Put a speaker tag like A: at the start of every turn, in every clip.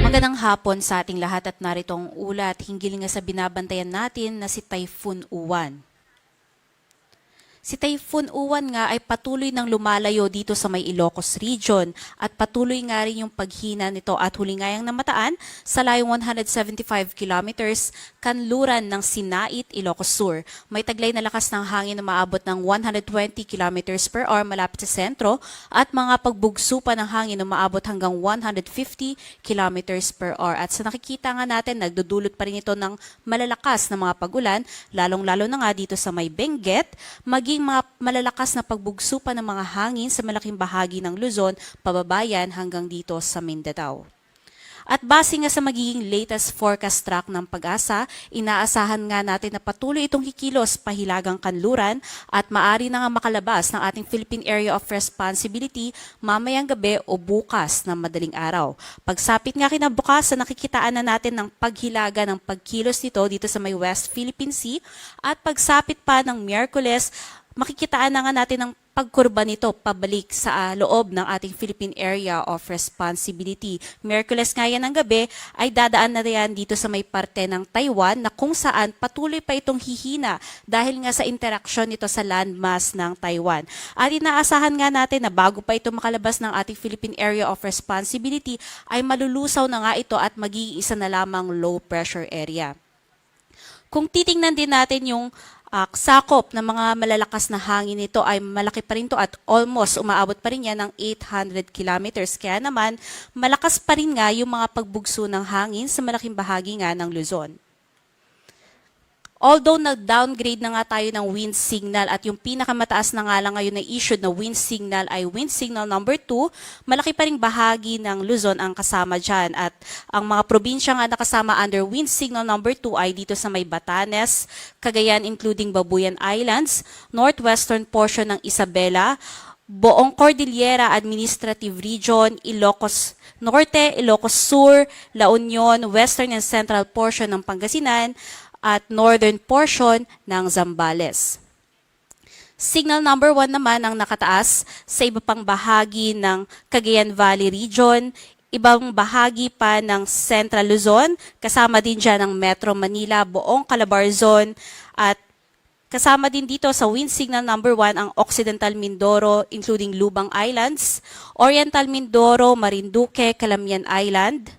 A: Magandang hapon sa ating lahat at narito ang ulat hinggil nga sa binabantayan natin na si Typhoon Uwan. Si Typhoon Uwan nga ay patuloy nang lumalayo dito sa may Ilocos Region at patuloy nga rin yung paghina nito at huli ngayang namataan sa layong 175 kilometers kanluran ng Sinait, Ilocos Sur. May taglay na lakas ng hangin na maabot ng 120 kilometers per hour malapit sa sentro at mga pagbugso pa ng hangin na maabot hanggang 150 kilometers per hour. At sa nakikita nga natin, nagdudulot pa rin ito ng malalakas na mga pagulan, lalong-lalo na nga dito sa may Benguet, maging mga malalakas na pagbugso pa ng mga hangin sa malaking bahagi ng Luzon, pababayan hanggang dito sa Mindanao. At base nga sa magiging latest forecast track ng Pag-asa, inaasahan nga natin na patuloy itong kikilos pahilagang kanluran at maari na nga makalabas ng ating Philippine Area of Responsibility mamayang gabi o bukas na madaling araw. Pagsapit nga kinabukasan, nakikitaan na natin ng paghilaga ng pagkilos nito dito sa may West Philippine Sea at pagsapit pa ng Miyerkules, makikitaan na nga natin ang pagkurba nito pabalik sa loob ng ating Philippine Area of Responsibility. Miyerkules nga yan ng gabi ay dadaan na yan dito sa may parte ng Taiwan na kung saan patuloy pa itong hihina dahil nga sa interaksyon nito sa landmass ng Taiwan. At inaasahan nga natin na bago pa ito makalabas ng ating Philippine Area of Responsibility ay malulusaw na nga ito at magiging isa na lamang low pressure area. Kung titingnan din natin yung sakop ng mga malalakas na hangin nito ay malaki pa rin to at almost umaabot pa rin yan ng 800 kilometers. Kaya naman, malakas pa rin nga yung mga pagbugso ng hangin sa malaking bahagi nga ng Luzon. Although nag-downgrade na nga tayo ng wind signal at yung pinakamataas na nga lang ngayon na issued na wind signal ay wind signal number 2, malaki pa ring bahagi ng Luzon ang kasama dyan. At ang mga probinsya nga nakasama under wind signal number 2 ay dito sa may Batanes, Cagayan including Babuyan Islands, northwestern portion ng Isabela, buong Cordillera Administrative Region, Ilocos Norte, Ilocos Sur, La Union, western and central portion ng Pangasinan, at northern portion ng Zambales. Signal number 1 naman ang nakataas sa iba pang bahagi ng Cagayan Valley Region, ibang bahagi pa ng Central Luzon, kasama din dyan ang Metro Manila, buong Calabarzon, at kasama din dito sa wind signal number 1 ang Occidental Mindoro including Lubang Islands, Oriental Mindoro, Marinduque, Calamian Island,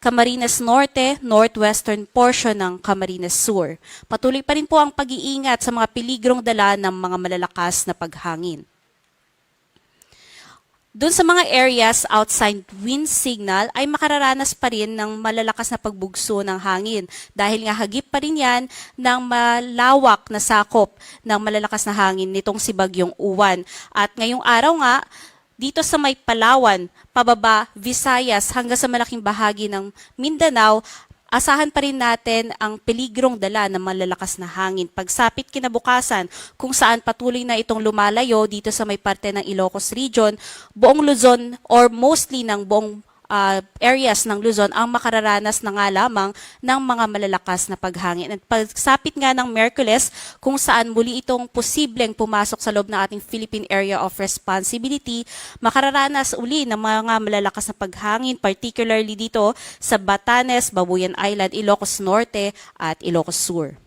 A: Camarines Norte, northwestern portion ng Camarines Sur. Patuloy pa rin po ang pag-iingat sa mga peligrong dala ng mga malalakas na paghangin. Doon sa mga areas outside wind signal ay makararanas pa rin ng malalakas na pagbugso ng hangin dahil nga hagip pa rin yan ng malawak na sakop ng malalakas na hangin nitong si Bagyong Uwan. At ngayong araw nga, dito sa may Palawan, pababa, Visayas, hanggang sa malaking bahagi ng Mindanao, asahan pa rin natin ang peligrong dala ng malalakas na hangin. Pagsapit kinabukasan, kung saan patuloy na itong lumalayo dito sa may parte ng Ilocos Region, buong Luzon or mostly ng buong areas ng Luzon ang makararanas na nga lamang ng mga malalakas na paghangin. At pagsapit nga ng Miyerkules, kung saan muli itong posibleng pumasok sa loob ng ating Philippine Area of Responsibility, makararanas uli ng mga malalakas na paghangin, particularly dito sa Batanes, Babuyan Island, Ilocos Norte at Ilocos Sur.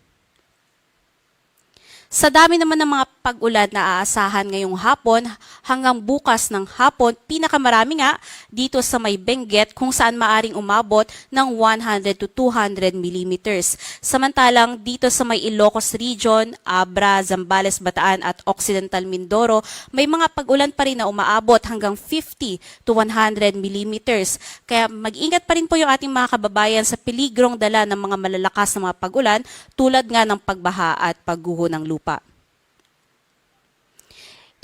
A: Sa dami naman ng mga pag-ulan na aasahan ngayong hapon hanggang bukas ng hapon, pinakamarami nga dito sa may Benguet kung saan maaring umabot ng 100 to 200 millimeters. Samantalang dito sa may Ilocos Region, Abra, Zambales, Bataan at Occidental Mindoro, may mga pag-ulan pa rin na umaabot hanggang 50 to 100 millimeters. Kaya mag-ingat pa rin po yung ating mga kababayan sa peligrong dala ng mga malalakas na mga pag-ulan tulad nga ng pagbaha at pagguho ng lupa.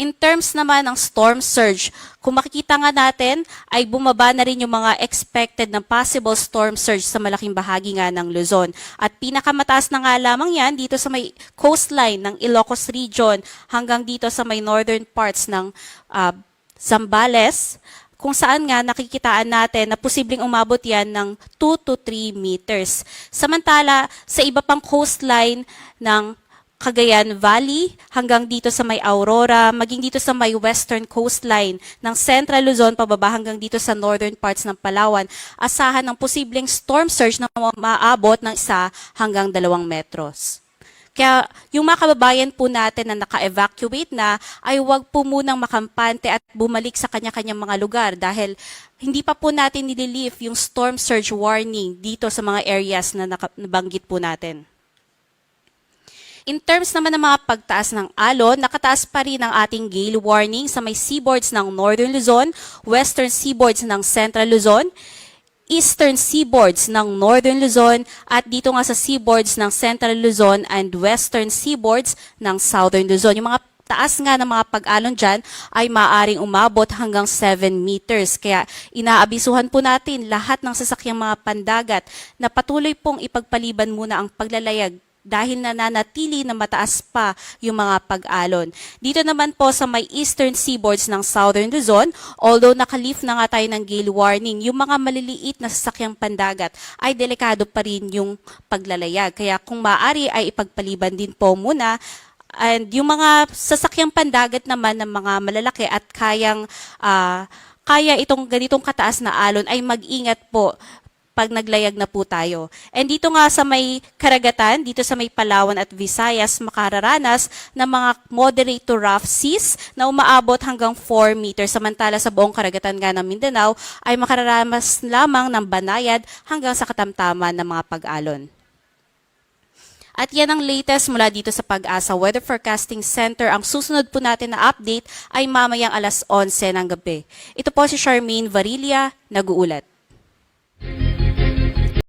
A: In terms naman ng storm surge, kung makikita nga natin ay bumaba na rin yung mga expected na possible storm surge sa malaking bahagi nga ng Luzon. At pinakamataas na nga lamang yan dito sa may coastline ng Ilocos Region hanggang dito sa may northern parts ng Zambales, kung saan nga nakikitaan natin na posibleng umabot yan ng 2 to 3 meters. Samantala, sa iba pang coastline ng Cagayan Valley, hanggang dito sa may Aurora, maging dito sa may western coastline ng Central Luzon, pababa hanggang dito sa northern parts ng Palawan, asahan ng posibleng storm surge na maaabot ng 1 hanggang 2 metros. Kaya yung mga kababayan po natin na naka-evacuate na ay huwag po munang makampante at bumalik sa kanya-kanyang mga lugar dahil hindi pa po natin nililift yung storm surge warning dito sa mga areas na nabanggit po natin. In terms naman ng mga pagtaas ng alon, nakataas pa rin ang ating gale warning sa may seaboards ng Northern Luzon, Western seaboards ng Central Luzon, Eastern seaboards ng Northern Luzon, at dito nga sa seaboards ng Central Luzon and Western seaboards ng Southern Luzon. Yung mga taas nga ng mga pag-alon dyan ay maaaring umabot hanggang 7 meters. Kaya inaabisuhan po natin lahat ng sasakyang mga pandagat na patuloy pong ipagpaliban muna ang paglalayag dahil nananatili na mataas pa yung mga pag-alon. Dito naman po sa may eastern seaboards ng Southern Luzon, although nakalift na nga tayo ng gale warning, yung mga maliliit na sasakyang pandagat ay delikado pa rin yung paglalayag. Kaya kung maaari ay ipagpaliban din po muna. And yung mga sasakyang pandagat naman ng mga malalaki at kaya itong ganitong kataas na alon ay mag-ingat po pag naglayag na po tayo. And dito nga sa may karagatan, dito sa may Palawan at Visayas, makararanas ng mga moderate to rough seas na umaabot hanggang 4 meters. Samantala sa buong karagatan nga ng Mindanao ay makararanas lamang ng banayad hanggang sa katamtaman ng mga pag-alon. At yan ang latest mula dito sa Pag-asa Weather Forecasting Center. Ang susunod po natin na update ay mamayang 11:00 ng gabi. Ito po si Charmaine Varilla, nag-uulat.